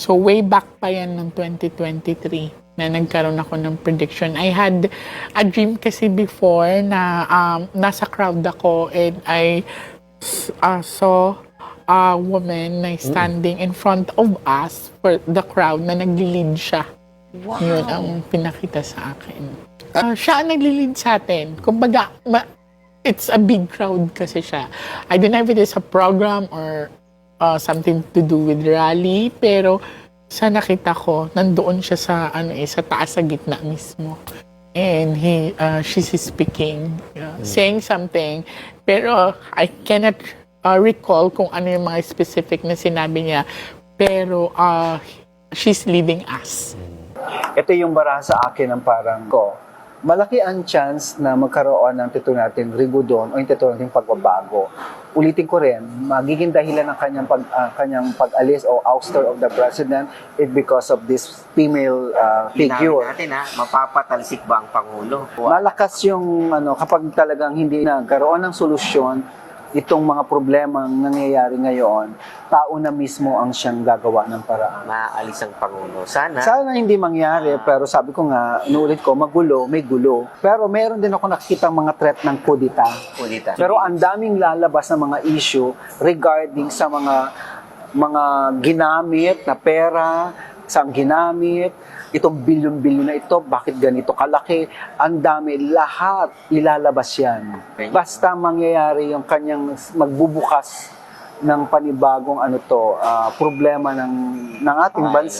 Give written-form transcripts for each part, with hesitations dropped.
So way back pa yan ng 2023 na nagkaroon ako ng prediction. I had a dream kasi before na nasa crowd ako and I saw a woman na standing in front of us for the crowd na nagli-lead siya. Wow. Yun ang pinakita sa akin. Siya ang nagli-lead sa atin. Kumbaga, it's a big crowd kasi siya. I don't know if it is a program or something to do with rally, pero sa nakita ko, nandoon siya sa sa taas sa gitna mismo. And she's speaking, saying something, pero I cannot recall kung ano yung mga specific na sinabi niya, pero she's leading us. Ito yung bara sa akin ng parang ko. Malaki ang chance na magkaroon ng tito natin rigudon o yung tito natin pagbabago. Ulitin ko rin, magiging dahilan ng kanyang pag-alis o ouster of the president is because of this female figure. Natin mapapatalsik ba ang Pangulo? Malakas yung kapag talagang hindi nagkaroon ng solusyon itong mga problemang nangyayari ngayon, tao na mismo ang siyang gagawa ng paraan. Maaalis ang Pangulo. Sana Hindi mangyari, pero sabi ko nga, inuulit ko, magulo, may gulo. Pero meron din ako nakikita mga threat ng kudita. Pero ang daming lalabas na mga issue regarding sa mga ginamit na pera, saan ginamit, itong bilyon-bilyon na ito, bakit ganito kalaki, ang dami, lahat ilalabas yan. Basta mangyayari yung kanyang magbubukas ng panibagong problema ng ating bansa.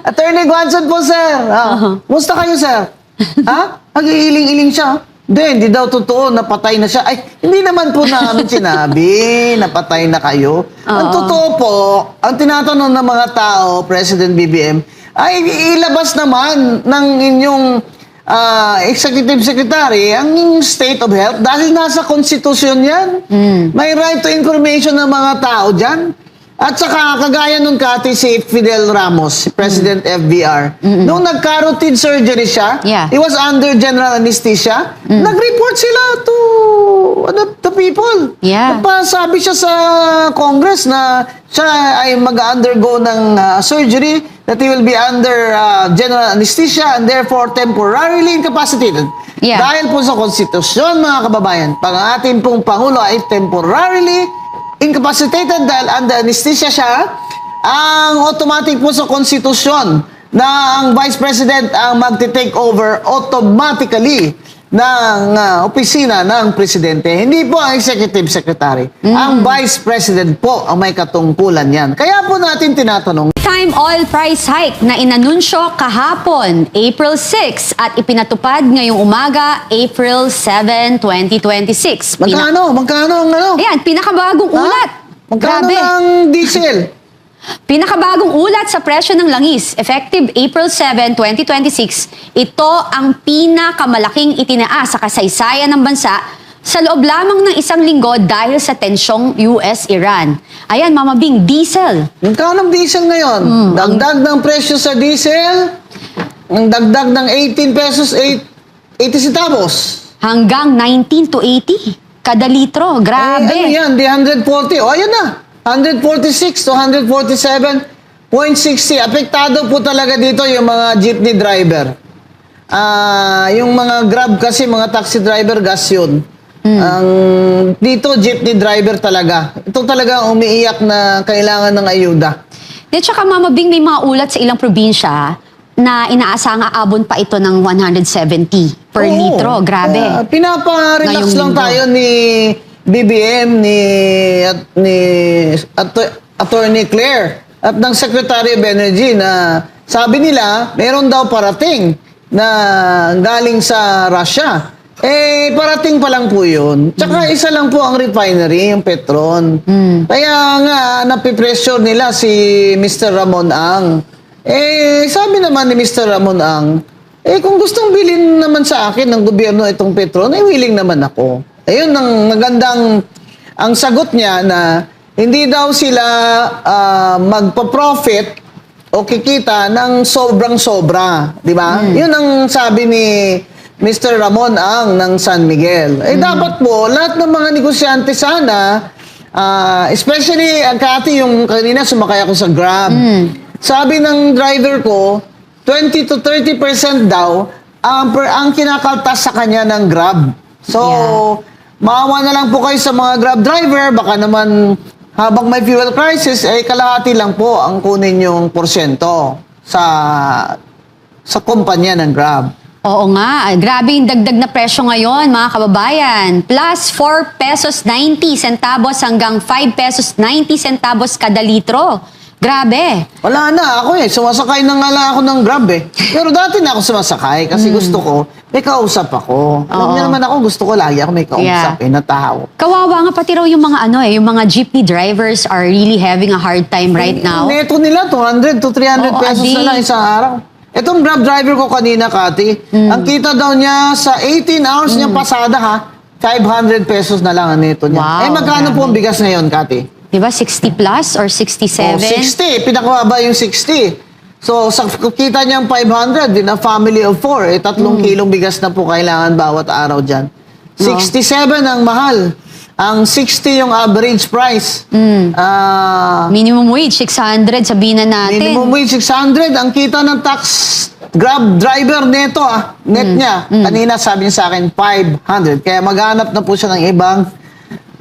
Attorney Guanzon po, sir. Musta kayo, sir? Ha? Nag-iiling-iling siya. Hindi daw totoo, napatay na siya. Ay, hindi naman po namin sinabi, napatay na kayo. Ang totoo po, ang tinatanong ng mga tao, President BBM, ay ilabas naman ng inyong Executive Secretary ang inyong state of health dahil nasa konstitusyon yan. May right to information ng mga tao dyan. At saka, kagaya nung kati si Fidel Ramos, si President FBR, nung nagka-routine surgery siya, he was under general anesthesia, nag-report sila to the people. Nagpasabi siya sa Congress na siya ay mag-undergo ng surgery, that he will be under general anesthesia and therefore temporarily incapacitated. Dahil po sa konstitusyon, mga kababayan, pag ang ating pong Pangulo ay temporarily incapacitated dahil under anesthesia siya, ang automatic po sa konstitusyon na ang Vice President ang magte-take over automatically ng opisina ng Presidente. Hindi po ang Executive Secretary. Ang Vice President po ang may katungkulan yan. Kaya po natin tinatanong, Time oil price hike na inanunsyo kahapon, April 6 at ipinatupad ngayong umaga, April 7, 2026. magkano ang Ayan, pinakabagong ulat. Magkano Grabe. ang diesel? Pinakabagong ulat sa presyo ng langis, effective April 7, 2026, ito ang pinakamalaking itinaas sa kasaysayan ng bansa sa loob lamang ng isang linggo dahil sa tensyong US-Iran. Ayan, Mama Bing, diesel. Magkano ang diesel ngayon? Dagdag ng presyo sa diesel, ang dagdag ng 18 pesos, 80 centavos. Hanggang 19 to 80 kada litro. Grabe. Ano yan? Di 140. O, ayan na. 146 to 147.60. Apektado po talaga dito yung mga jeepney driver. Yung mga Grab kasi, mga taxi driver, gas yun. Dito, jeepney driver talaga. Ito talaga umiiyak na kailangan ng ayuda. At saka, Mama Bing, may mga ulat sa ilang probinsya na inaasang aabon pa ito ng 170 per litro. Grabe. Pinapa-relax lang tayo ni BBM, ni Attorney Claire at ng Secretary of Energy na sabi nila, meron daw parating na galing sa Russia. Parating pa lang po yun. Tsaka isa lang po ang refinery, yung Petron. Kaya nga, napipressure nila si Mr. Ramon Ang. Sabi naman ni Mr. Ramon Ang, kung gustong bilhin naman sa akin ng gobyerno itong Petron, willing naman ako. Ayun, ang sagot niya na hindi daw sila magpa-profit o kikita ng sobrang-sobra. Di ba? Yun ang sabi ni Mr. Ramon Ang ng San Miguel. Dapat po, lahat ng mga negosyante sana, especially, Kati, yung kanina sumakay ako sa Grab. Sabi ng driver ko, 20 to 30% daw ang kinakaltas sa kanya ng Grab. So, maawa na lang po kayo sa mga Grab driver. Baka naman habang may fuel crisis, kalahati lang po ang kunin yung porsyento sa kumpanya ng Grab. Oo nga, grabe yung dagdag na presyo ngayon, mga kababayan. Plus 4 pesos 90 centavos hanggang 5 pesos 90 centavos kada litro. Grabe. Wala na ako sumasakay na nga lang ako ng Grab Pero dati na ako sumasakay kasi gusto ko, may kausap ako. Alam niyo naman ako, gusto ko lagi ako may kausap na tao. Kawawa nga pati raw yung mga yung mga jeepney drivers are really having a hard time right now. Neto nila, 200 to 300 Oo, pesos na lang isang araw. Itong Grab driver ko kanina, Kati, ang kita daw niya sa 18 hours niya pasada 500 pesos na lang ang neto niya. Wow, Magkano po grabe. ang bigas ngayon, Kati? Diba 60 plus or 67? 60. Pinakababa yung 60. So, sa kita niyang 500, din a family of 4, 3 kilong bigas na po kailangan bawat araw dyan. 67 ang mahal. Ang 60 yung average price. Minimum wage, 600, sabihin na natin. Minimum wage 600. Ang kita ng tax Grab driver neto net niya. Kanina sabi niya sa akin 500. Kaya maghanap na po siya ng ibang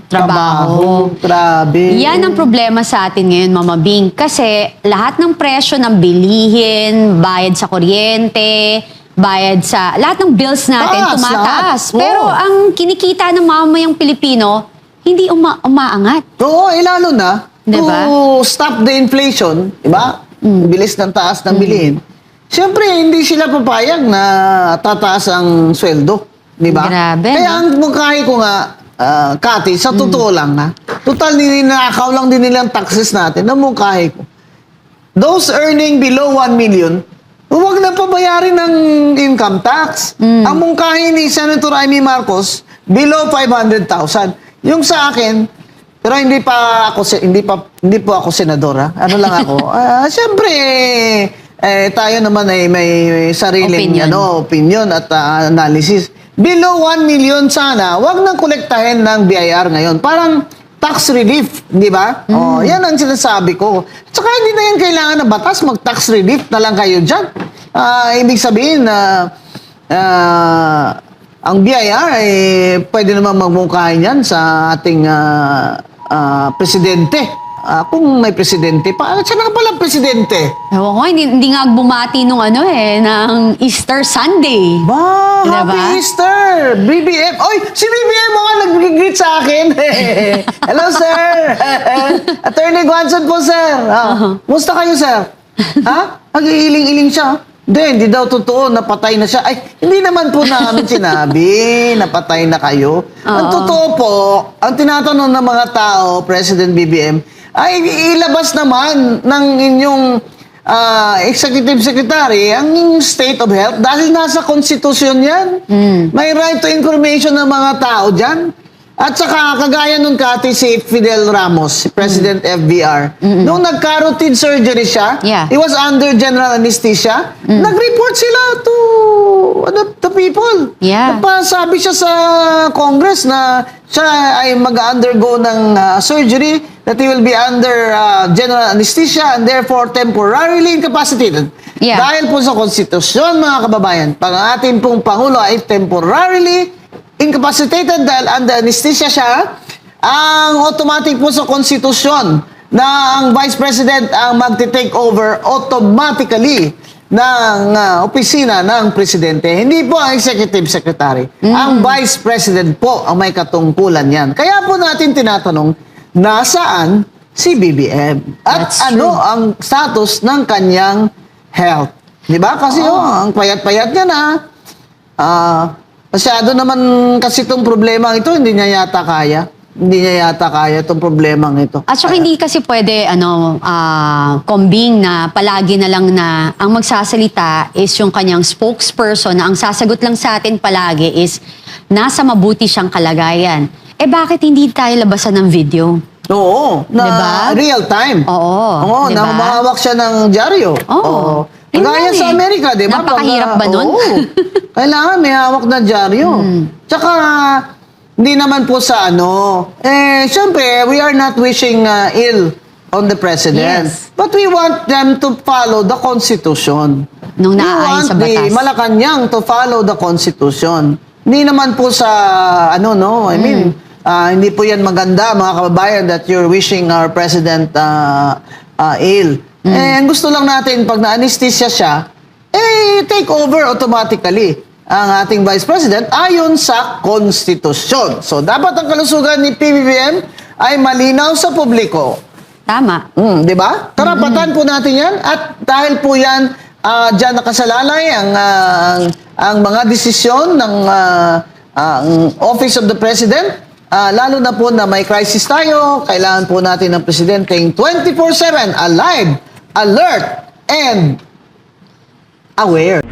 trabaho. Grabe. Yan ang problema sa atin ngayon, Mama Bing. Kasi lahat ng presyo ng bilihin, bayad sa kuryente, bayad sa lahat ng bills natin Taas, tumataas. lahat. Pero Oo. ang kinikita ng mamayang Pilipino, hindi umaangat. Oo, lalo na. Diba? To stop the inflation, diba? Bilis ng taas ng bilihin. Siyempre, hindi sila papayag na tataas ang sweldo. Diba? Grabe, Kaya ang mungkahi ko nga, Kati, sa totoo lang total ninakaw lang din nilang taxes natin, na mungkahi ko. Those earning below 1 million, huwag na pabayarin ng income tax. Ang mungkahi ni Senator Amy Marcos, below 500,000. Yung sa akin, pero hindi po ako senador Ano lang ako. Siyempre, tayo naman ay may sariling opinion at analysis. Below 1 million sana, wag nang kolektahin ng BIR ngayon. Parang tax relief, di ba? Yan ang sinasabi ko. Tsaka hindi na yan kailangan ng batas, mag-tax relief na lang kayo dyan. Ibig sabihin na ang BIR ay pwede naman magmungkahin yan sa ating presidente. Kung may presidente pa, siya na pala presidente. Ewan ko, hindi nga bumati nung ng Easter Sunday. Ba, Diba? Happy Easter! BBM! Oy, si BBM mga nag-greet sa akin. Hello, sir! Attorney Guanzon po, sir. Musta kayo, sir? Nag-iiling-iling siya. Hindi daw totoo, napatay na siya. Ay, hindi naman po namin sinabi, napatay na kayo. Ang totoo po, ang tinatanong ng mga tao, President BBM, ay ilabas naman ng inyong executive secretary ang inyong state of health dahil nasa konstitusyon yan. May right to information ng mga tao dyan. At saka, kagaya nung Kati si Fidel Ramos, si President FBR, nung nagka-routine surgery siya, he was under general anesthesia, nag-report sila to the people. Nagpasabi siya sa Congress na siya ay mag-undergo ng surgery, that he will be under general anesthesia and therefore temporarily incapacitated. Dahil po sa konstitusyon, mga kababayan, pag ang ating pong Pangulo ay temporarily incapacitated dahil under anesthesia siya, ang automatic po sa konstitusyon na ang Vice President ang magti-take over automatically ng opisina ng Presidente. Hindi po ang Executive Secretary. Ang Vice President po ang may katungkulan yan. Kaya po natin tinatanong, nasaan si BBM? At ang status ng kanyang health? Diba? Kasi ang payat-payat niya na. Masyado naman kasi itong problema ito, hindi niya yata kaya. Hindi niya yata kaya itong problema ito. At saka hindi kasi pwede, kombing na palagi na lang na ang magsasalita is yung kanyang spokesperson na ang sasagot lang sa atin palagi is nasa mabuti siyang kalagayan. Bakit hindi tayo labasan ng video? Oo, na Diba? real time. Oo, na diba? humahawak siya ng dyaryo. Oo. Kagaya sa Amerika, di ba? Napakahirap ba nun? Oo. Kailangan may hawak na dyaryo. Tsaka, hindi naman po sa syempre, we are not wishing ill on the president. Yes. But we want them to follow the Constitution. Nung We naaayon want sa the batas. Malacanang to follow the Constitution. Hindi naman po sa, I mean, hindi po yan maganda, mga kababayan, that you're wishing our president ill. And gusto lang natin, pag na-anesthesia siya, take over automatically ang ating Vice President ayon sa Konstitusyon. So, dapat ang kalusugan ni PBBM ay malinaw sa publiko. Tama. Di ba? Karapatan po natin yan. At dahil po yan, dyan nakasalalay ang mga desisyon ng Office of the President, lalo na po na may crisis tayo, kailangan po natin ng Presidenteng 24/7, alive, alert, and aware.